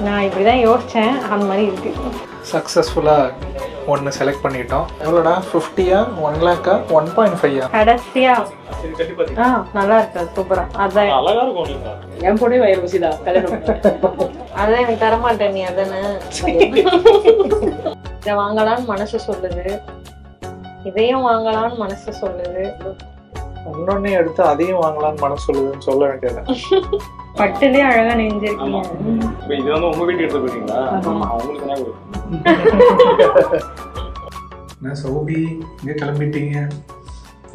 நான் இப்படி தான் யோசித்தேன், அந்த மாதிரி இருக்குது. சக்ஸஸ்ஃபுல்லாக ஒன்று செலக்ட் பண்ணிட்டோம். எவ்வளோடா? 50யா 1 lakhா 1.5யா? கடைசியா நல்லா இருக்கு, சூப்பரா. அதான் அழகா இருக்கும். என் கூட வயிறு பசிதா கல்யாணம். அதான் எனக்கு தரமாட்டேன் நீ. அதானே இதை வாங்கலான்னு மனசு சொல்லுது, இதையும் வாங்கலான்னு மனசு சொல்லுது. இன்னொன்னே எடுத்து அதையும் வாங்கலான்னு மனசு சொல்லுதுன்னு சொல்ல வேண்டியது. பட்டுலயே அழகா நெஞ்சிருக்கீங்க. இது வந்து உங்க வீட்டுக்கு எடுத்து போறீங்களா? அவங்களுக்கு என்ன என்ன சௌபி இங்கே கிளம்பிட்டீங்க?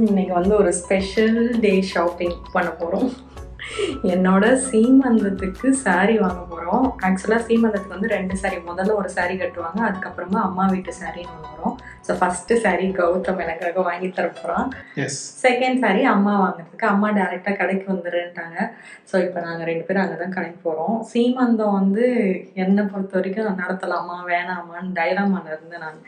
இன்னைக்கு வந்து ஒரு ஸ்பெஷல் டே ஷாப்பிங் பண்ண போகிறோம். என்னோட சீமந்தத்துக்கு சாரீ வாங்க போகிறோம். ஆக்சுவலாக சீமந்தத்துக்கு வந்து 2 சாரீ, முதல்ல ஒரு சாரீ கட்டுவாங்க, அதுக்கப்புறமா அம்மா வீட்டு சாரின்னு ஒன்று வரும். ஸோ ஃபஸ்ட்டு சாரீ கௌதம் எனக்காக வாங்கி தர போகிறான். செகண்ட் சாரீ அம்மா வாங்குறதுக்கு, அம்மா டேரெக்டாக கடைக்கு வந்துடுன்ட்டாங்க. ஸோ இப்போ நாங்கள் 2 பேரும் அங்கே தான் கடைக்கு போகிறோம். சீமந்தம் வந்து என்னை பொறுத்த வரைக்கும் நடத்தலாமா வேணாமான்னு டைலாமால இருந்து நான்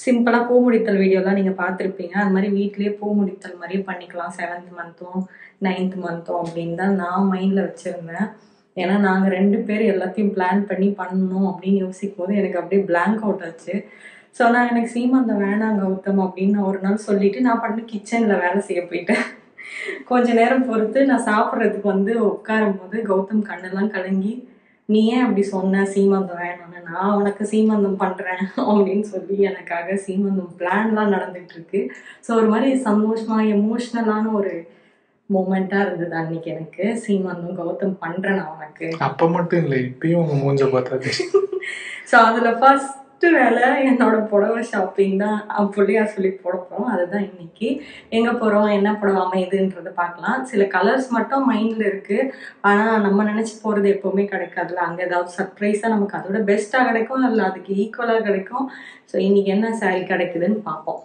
சிம்பிளாக பூ முடித்தல் வீடியோலாம் நீங்கள் பார்த்துருப்பீங்க. அது மாதிரி வீட்லேயே பூ முடித்தல் மாதிரியே பண்ணிக்கலாம், 7th மந்த்தும் 9th மந்த்தும் அப்படின்னு தான் நான் மைண்டில் வச்சுருந்தேன். ஏன்னா நாங்கள் 2 பேர் எல்லாத்தையும் பிளான் பண்ணி பண்ணணும் அப்படின்னு யோசிக்கும் போது எனக்கு அப்படியே பிளாங்க் அவுட் ஆச்சு. ஸோ நான் எனக்கு சீமந்தம் வேணாம் கௌதம் அப்படின்னு ஒரு நாள் சொல்லிவிட்டு நான் பண்ணி கிச்சனில் வேலை செய்ய போயிட்டேன். கொஞ்ச நேரம் பொறுத்து நான் சாப்பிட்றதுக்கு வந்து உட்காரும் போது கௌதம் கண்ணெல்லாம் கலங்கி, நீ ஏன் அப்படி சொன்ன சீமந்தம் வேணும்னு, நான் உனக்கு சீமந்தம் பண்ணுறேன் அப்படின்னு சொல்லி எனக்காக சீமந்தம் பிளான்லாம் நடந்துகிட்ருக்கு. ஸோ ஒரு மாதிரி சந்தோஷமாக எமோஷ்னலான ஒரு மூமெண்ட்டாக இருந்தது அன்னைக்கு எனக்கு. சீமந்தம் கௌதம் பண்ணுறேன் நான் உனக்கு. அப்போ மட்டும் இல்லை, இப்பயும் உங்கள் மூஞ்ச பார்த்தாது. ஸோ அதில் ஃபஸ்ட்டு வேலை என்னோட புடவை ஷாப்பிங் தான். பிள்ளையார் சொல்லி போட போகிறோம். அதுதான் இன்னைக்கு. எங்கே போகிறோம், என்ன புடவை அமையுதுன்றதை பார்க்கலாம். சில கலர்ஸ் மட்டும் மைண்டில் இருக்குது, ஆனால் நம்ம நினச்சி போகிறது எப்போவுமே கிடைக்காதுல்ல. அங்கே ஏதாவது சர்ப்ரைஸாக நமக்கு அதோட பெஸ்ட்டாக கிடைக்கும், இல்லை அதுக்கு ஈக்குவலாக கிடைக்கும். ஸோ இன்றைக்கி என்ன சாரீ கிடைக்குதுன்னு பார்ப்போம்.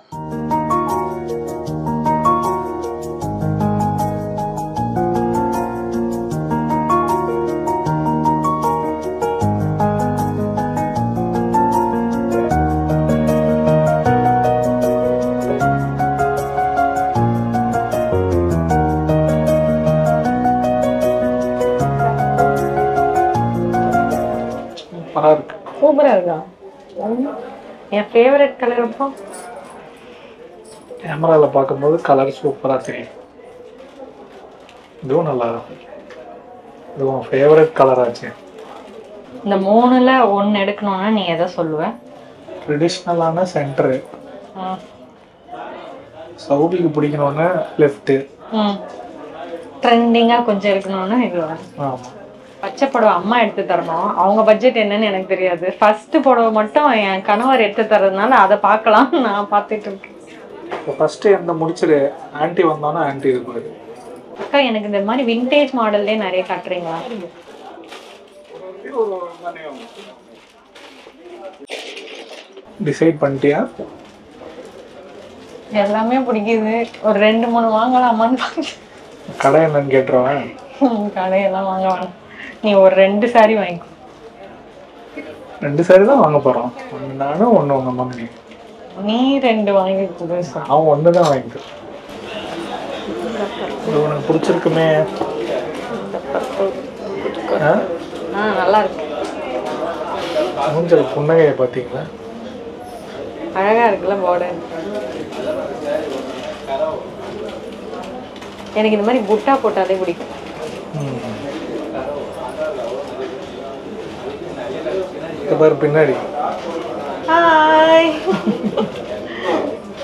சூப்பராக இருக்கா? என் ஃபேவரட் கலர். அப்போ கேமராவில் பார்க்கும்போது கலர் சூப்பராக தெரியும். இதுவும் நல்லா இருக்கும். இதுவும் ஃபேவரட் கலர் ஆச்சு. இந்த 3ல் 1 எடுக்கணும்னா நீ எதை சொல்லுவ? ட்ரெடிஷ்னலான சென்டரு, சௌபிக்கு பிடிக்கணும்னா லெஃப்ட்டு, ட்ரெண்டிங்காக கொஞ்சம் இருக்கணும்னா இது. ஆமாம். பச்சை புடவை அம்மா எடுத்து தரணும். அவங்க பட்ஜெட் என்னன்னு எனக்கு தெரியாது. ஃபர்ஸ்ட் புடவை மட்டும் என் கணவர் எடுத்து தரதுனால அதை பார்க்கலாம் நான் பார்த்துட்டு இருக்கேன். இப்போ ஃபஸ்ட்டு எந்த முடிச்சிரு ஆன்ட்டி வந்தோன்னா ஆன்ட்டி இருக்குது. அக்கா எனக்கு இந்த மாதிரி விண்டேஜ் மாடல்லே நிறைய காட்டுறீங்களா? டிசைட் பண்ணிட்டியா? எல்லாமே பிடிக்குது. ஒரு 2-3 வாங்கலாமான்னு கடை என்னன்னு கேட்டுருவேன். கடையெல்லாம் வாங்க வேணாம், நீ ஒரு 2 சாரி வாங்கிக்கோ. 2 சாரி தான் வாங்க போகிறோம். 1 நானும் 1 உங்கள் மம்மி. நீ 2 வாங்கி கொடு. அவன் 1 தான் வாங்கிட்டு. இது உனக்கு பிடிச்சிருக்குமே. நல்லா இருக்கு. மூஞ்சல் புன்னகையை பார்த்தீங்களா? அழகா இருக்குல்ல பார்டர். எனக்கு இந்த மாதிரி புட்டா போட்டாலே பிடிக்கும். பாரு பின்னாடி. ஹாய்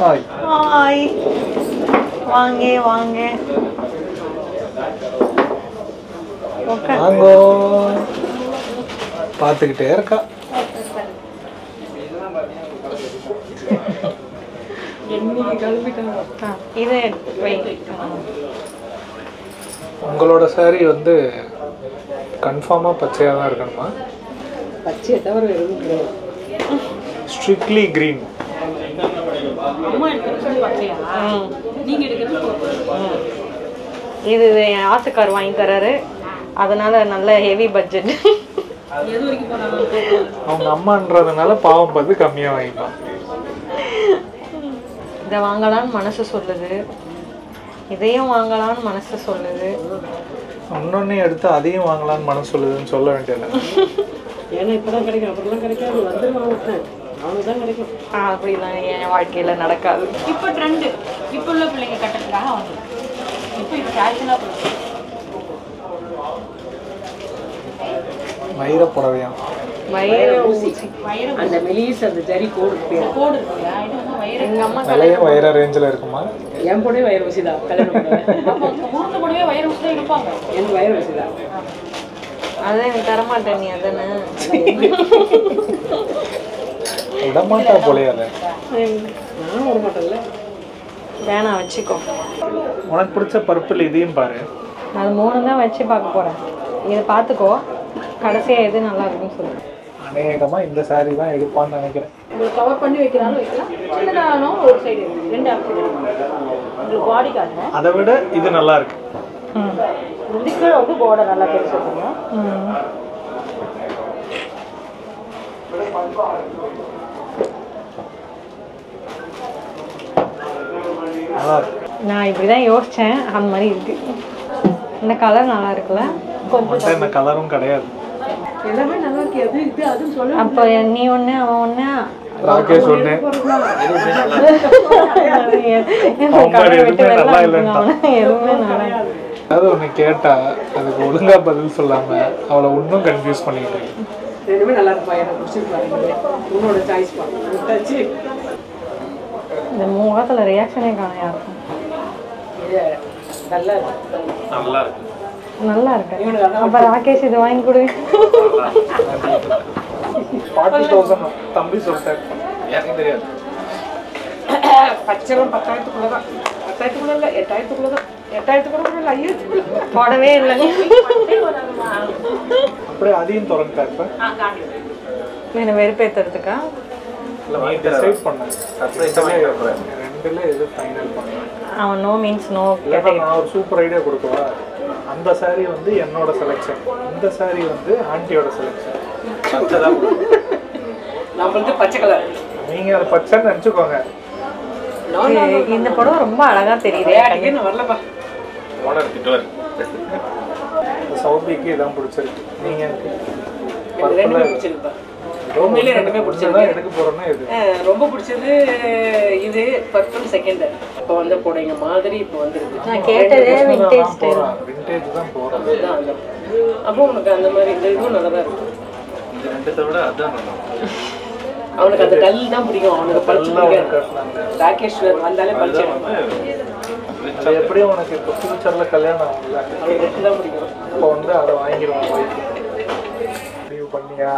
ஹாய் ஹாய், வாங்க வாங்க வாங்கோ. பார்த்துக்கிட்டே இருக்கா. இது உங்களோட சாரி வந்து கன்ஃபார்மாக பச்சையாக தான் இருக்கணுமா? பச்சையை தவிர எதுவும் கிடையாது. Strictly green. இது என் ஆத்துக்கார் வாங்கி தராரு, அதனால நல்ல ஹெவி பட்ஜெட். அவங்க அம்மான்றதுனால பாவம் பார்த்து கம்மியாக வாங்கிக்கலாம். இதை வாங்கலான்னு மனசு சொல்லுது, இதையும் வாங்கலான்னு மனசு சொல்லுது. இன்னொன்னே எடுத்து அதையும் வாங்கலான்னு மனசு சொல்லுதுன்னு சொல்ல வேண்டியது. ஏன்னா இப்பதான் கிடைக்கும், அப்புறம் கிடைக்காது. வந்துருவான் விட்டேன், அவனுக்கு தான் கிடைக்கும். அப்படிலாம் என் வாழ்க்கையில் நடக்காது. இப்போ ட்ரெண்டு, இப்போ உள்ள பிள்ளைங்க கட்டுறதுக்காக வந்து இப்போ இது ஃபேஷனாக போகுது. வைர புடவையா? வயிறு ஊசி. அந்த மெலிஸ் அந்த ஜரி கோடு கோடு இருக்குல்ல, இது வந்து வயிறு. எங்கள் அம்மா விலையும் வைர ரேஞ்சில் இருக்குமா? என் கூட வயிறு ஊசி தான் கல்யாணம் பண்ணுவேன். உருண்டு கூடவே வயிறு ஊசி தான் இருப்பாங்க. எனக்கு வயிறு ஊசி தான். அதான் எனக்கு தரமாட்டேன் நீ அதானே. விடமாட்டா போலையா அதை? நானும் விட மாட்டேன்ல. வேணாம் வச்சுக்கோ. உனக்கு பிடிச்ச பர்பிள் இதையும் பாரு. அது 3 தான் வச்சு பார்க்க போகிறேன். இதை பார்த்துக்கோ, கடைசியாக எது நல்லா இருக்குன்னு சொல்லு. அநேகமாக இந்த சாரீ தான் எடுப்பான்னு நினைக்கிறேன். உங்களுக்கு கவர் பண்ணி வைக்கிறாலும் வைக்கலாம், சின்னதானோ ஒரு சைடு 2 ஆப்ஷன் உங்களுக்கு பாடி காட்டுறேன். அதை விட இது நல்லா இருக்கு. இதுக்கு வந்து பார்டர் நல்லா பெருசு இருக்கும். நல்லா இருக்கு. நான் இப்படி தான் யோசித்தேன், அந்த மாதிரி இருக்கு. இந்த கலர் நல்லா இருக்குல்ல. கொஞ்சம் இந்த கலரும் கிடையாது. எல்லாமே நல்லா இருக்கு. அது இது அதுன்னு சொல்ல. அப்போ நீ ஒன்று அவன் ஒன்று ராகேஷ் ஒன்று எதுவுமே நல்லா. அதாவது ஒன்று கேட்டா அதுக்கு ஒழுங்கா பதில் சொல்லாம அவளை இன்னும் கன்ஃபியூஸ் பண்ணிட்டு இருக்கு. ரெண்டுமே நல்லா இருப்பா, எனக்கு பிடிச்சிருப்பாரு. உன்னோட சாய்ஸ் விட்டாச்சு. இந்த முகத்தில் ரியாக்ஷனே காணையா இருக்கும். நல்லா இருக்கு. நல்லா இருக்கு. நல்லா இருக்கு. அப்போ ராகேஷ் இது வாங்கி கொடு. 40,000 தம்பி சொல்லிட்டாரு. எனக்கு தெரியாது. பச்சைலாம் 10,000க்குள்ள தான். 10,000க்குள்ள இல்லை, 8,000க்குள்ள தான். 8,000க்குள்ள இல்லை, 5,000க்குள்ள போடவே இல்லை. அப்படியே அதையும் திறந்துட்டா இப்ப. என்னை வெறுப்பேற்றுறதுக்கா? நீ டிசைட் பண்ண. ரெண்டுல எது ஃபைனல் பண்ண? அவன் நோ மீன்ஸ் நோ. நான் ஒரு சூப்பர் ஐடியா கொடுக்கவா? அந்த சாரி வந்து என்னோட செலெக்ஷன், இந்த சாரி வந்து ஆண்டியோட செலெக்ஷன். நான் வந்து பச்சை கலர். நீங்க அதை பச்சைன்னு நினச்சிக்கோங்க. இந்த படம் ரொம்ப அழகா தெரியுது. நான் வரலப்பா. சௌபிக்கு இதான் பிடிச்சிருக்கு. நீங்க ரெண்டுமே பிடிச்சிருப்பா. உண்மையிலே ரெண்டுமே பிடிச்சிருக்கு. எடுக்க போறோம்னா இது ரொம்ப பிடிச்சது. இது பர்பிள் செகண்ட் இப்போ வந்து போடுங்க மாதிரி இப்போ வந்துருக்கு. நான் கேட்டதே விண்டேஜ் ஸ்டைல். விண்டேஜ் தான் போறோம். அப்போ உனக்கு அந்த மாதிரி இந்த இதுவும் நல்லா தான் இருக்கும். இது ரெண்டத்தை விட அதான் நல்லா. அவனுக்கு அந்த டல் தான் பிடிக்கும். அவனுக்கு பல்ச்சு ராகேஷ் வந்தாலே பல்ச்சு. அது எப்படியும் உனக்கு இப்போ ஃபியூச்சர்ல கல்யாணம் ஆகும்ல, அவனுக்கு ரெண்டு தான் பிடிக்கும். இப்போ வந்து அதை வாங்கிடுவான். முடிவு பண்ணியா?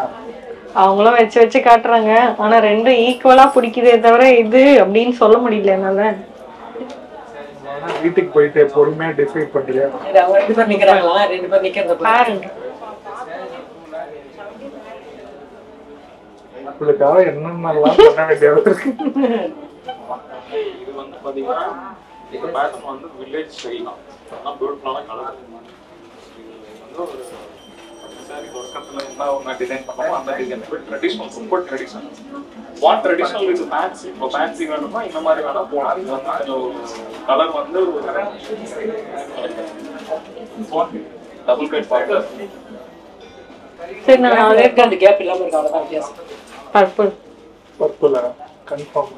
அவங்களும் வச்சு வச்சு காட்டுறாங்க. ஆனா ரெண்டும் ஈக்குவலா பிடிக்குதே தவிர இது அப்படின்னு சொல்ல முடியல என்னால. வீட்டுக்கு போயிட்டு பொறுமையா டிசைட் பண்றியா? அவங்க 2 பேர் நிக்கிறாங்களா? 2 பேர் நிக்கிறத பாருங்க. உங்களுக்காக என்னென்னலாம் பண்ண வேண்டியது இருக்கு. இது வந்து பாத்தீங்கன்னா இந்த பேட்டர்ன் வந்து வில்லேஜ் ஸ்டைல் தான். ஆனா பியூட்டிஃபுல்லான கலர். இது வந்து ஒரு சாரி தொடக்கத்துல என்ன ஒன்று டிசைன் பண்ணோமோ அந்த design traditional, super traditional. What traditional with fancy. இப்போ ஃபேன்சி வேணும்னா இந்த மாதிரி வேணா போகலாம். இது வந்து கலர் வந்து டபுள் பேட் பார்க்க. சரி நான் அந்த கேப் இல்லாம இருக்கு. அவ்வளவுதான் வித்தியாசம். பர்பிள் பர்பிளா கன்ஃபார்ம்.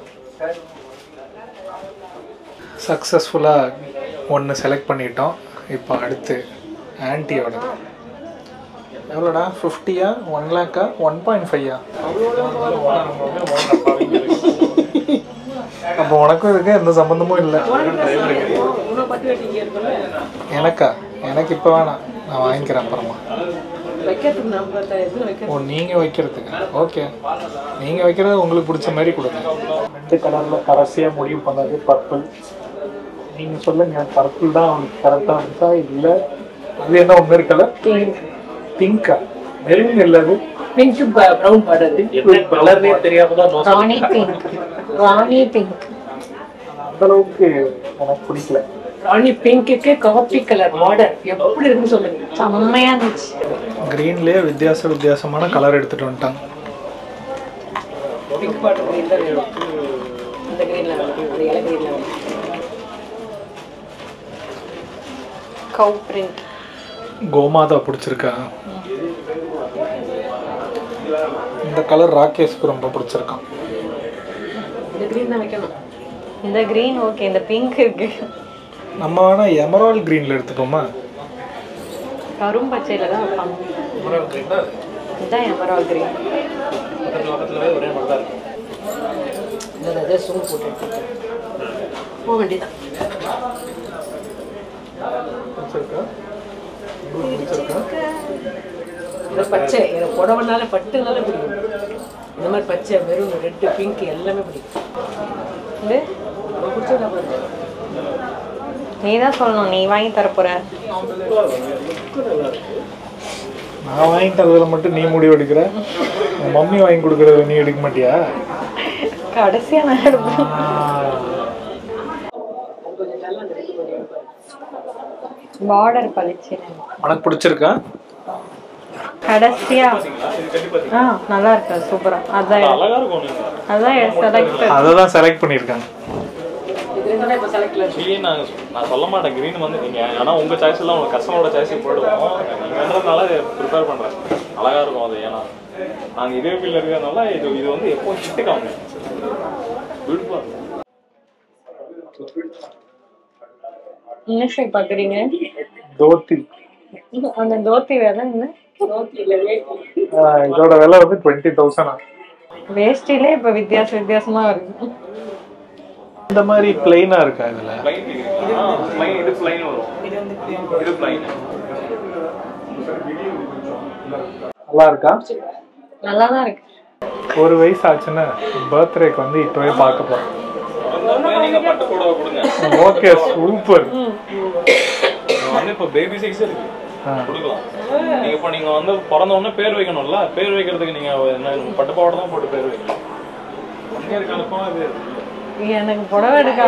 சக்ஸஸ்ஃபுல்லாக ஒன்று செலக்ட் பண்ணிட்டோம். இப்போ அடுத்து ஆன்ட்டியோட. எவ்வளோடா? 50யா? 1 lakhா? 1.5யா? அப்போ உனக்கும் இதுக்கு எந்த சம்மந்தமும் இல்லை. எனக்கா? எனக்கு இப்போ வேணாம், நான் வாங்கிக்கிறேன் அப்புறமா. ஓ, நீங்கள் வைக்கிறதுக்கு? ஓகே, நீங்கள் வைக்கிறது உங்களுக்கு பிடிச்ச மாதிரி கொடுங்க. 2 கலரில் கடைசியாக முடிவு பண்ணது பர்பிள். நீங்கள் சொல்லுங்கள், பர்பிள் தான் அவனுக்கு கரெக்டாக இருந்துச்சா இல்லை அது என்ன ஒன்று கலர்? பிங்கா? மெரூன் இல்லை, அது பிங்க் ப்ரௌன் பார்டர். கலர்னே தெரியாம தான் ராணி பிங்க். ராணி பிங்க் அந்த அளவுக்கு எனக்கு பிடிக்கல. ராணி பிங்க்குக்கு காபி கலர் பார்டர் எப்படி இருக்குன்னு சொல்லுங்க. செம்மையா இருந்துச்சு. கிரீன்லேயே வித்தியாசமான கலர் எடுத்துகிட்டு வந்துட்டாங்க. பிங்க் பார்டர் கிரீன் தான் வேணும். இந்த கிரீன்ல வேணும், அந்த இலை கிரீன்ல வேணும். கவ் பிரிண்ட். கோமாதா பிடிச்சிருக்கா? இந்த கலர் ராகேஷ்க்கு ரொம்ப பிடிச்சிருக்கான். இந்த க்ரீன் தான் வைக்கணும். இந்த க்ரீன் ஓகே, இந்த பிங்க் இருக்கு. நம்ம வேணா எமரால்ட் க்ரீனில் எடுத்துப்போமா? கரும்பச்சையில் தான் வைப்பாங்க. எமரால்ட் க்ரீன் தான் இதுதான் எமரால்ட் க்ரீன். பக்கத்துலவே ஒரே மாதிரி தான் இருக்கும். இந்த அதே சூம் போட்டு எடுத்துக்கிட்டு போக வேண்டியதான். பிடிச்சிருக்கா? பிடிச்சிருக்கா? இந்த பச்சை எனக்கு புடவைனால பட்டுனால பிடிக்கும். இந்த மாதிரி பச்சை வெறும் ரெட்டு பிங்க் எல்லாமே பிடிக்கும். இது ரொம்ப பிடிச்சதா பாருங்க. நீ தான் சொல்லணும், நீ வாங்கி தரப்போற. நான் வாங்கி தரதுல மட்டும் நீ முடிவு எடுக்கிற, உன் மம்மி வாங்கி கொடுக்கறத நீ எடுக்க மாட்டியா? கடைசியாக நான் எடுப்பேன். பார்டர் பளிச்சு. உனக்கு பிடிச்சிருக்கா? கடைசியா நல்லா இருக்கு, சூப்பரா. அதான் அழகா இருக்கும். அதான் செலக்ட். அதை தான் செலக்ட் பண்ணியிருக்காங்க. நான் சொல்ல மாட்டேன் கிரீன் வந்து நீங்க, ஆனா உங்க சாய்ஸ் எல்லாம் உங்க கஸ்டமரோட சாய்ஸ் போடுவோம். நீங்கன்றதுனால ப்ரிப்பேர் பண்றேன். அழகா இருக்கும் அது. ஏன்னா நாங்க இதே ஃபீல்ட்ல இருக்கிறதுனால இது வந்து எப்போ கிட்ட காங்க பியூட்டிஃபுல்லா இருக்கும். என்ன ஷேப் பாக்குறீங்க? தோத்தி. அந்த தோத்தி வேலை என்ன? இதோட விலை வந்து 20,000. வேஷ்டிலே இப்ப வித்தியாசமா இருக்கு. இந்த மாதிரி பிளைனா இருக்கா இதுல? ப்ளைன் இது ப்ளைன் வரும். இது ப்ளைன். நல்லா இருக்கா? நல்லா தான் இருக்கு. ஒரு வயசு ஆச்சுன்னா பர்த்டேக்கு வந்து இப்பவே பார்க்க போறோம். நீங்க பட்டு கூட கொடுங்க. Okay, super. வந்து இப்போ பேபி சைஸ் இருக்கு, கொடுக்கலாம். நீங்க இப்போ நீங்க வந்து பிறந்த உடனே பேர் வைக்கணும்ல, பேர் வைக்கிறதுக்கு நீங்க என்ன பட்டு பாவாடை தான் போட்டு பேர் வைக்கணும். ஒன் இயர் கணக்கும் இது. எனக்கு புடவை எடுக்க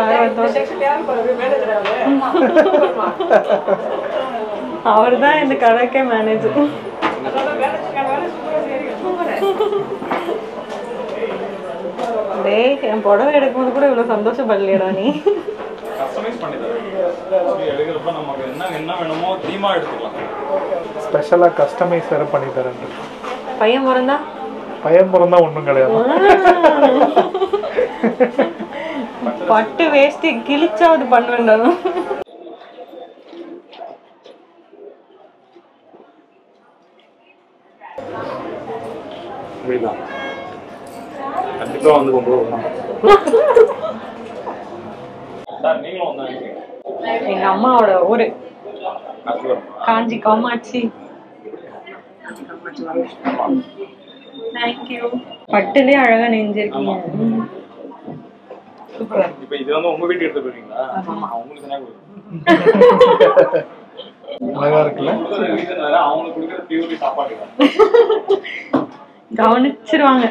அவர் தான் இந்த கடைக்கே மேனேஜர். டேய், என் புடவை எடுக்கும்போது கூட இவ்வளவு சந்தோஷப்படலையடா நீ. கஸ்டமைஸ் பண்ணி தரேன். எடுக்கிறப்ப நமக்கு என்ன வேணுமோ தீமா எடுத்துக்கலாம். ஸ்பெஷலா கஸ்டமைஸ் வேற பண்ணி தரேன். பையன் பிறந்தா? பையன் பிறந்தா ஒண்ணும் கிடையாது. பட்டு வேஷ்டி கிழிச்சாவது பண்ணுவேன்டா. கண்டிப்பா வந்து கொண்டு வரணும். நீங்களும் வந்தாங்க. எங்க அம்மாவோட ஊரு காஞ்சி காமாட்சி. தேங்க்யூ. பட்டுலயே அழகா நெஞ்சிருக்கீங்க. சூப்பர். இப்போ இது வந்து உங்க வீட்டுக்கு எடுத்து போறீங்களா? ஆமா, உங்களுக்கு என்ன கொடுங்க. அழகா இருக்குல்ல? அவங்களுக்கு கொடுக்குற பியூரி சாப்பாடு கவனிச்சிருவாங்க.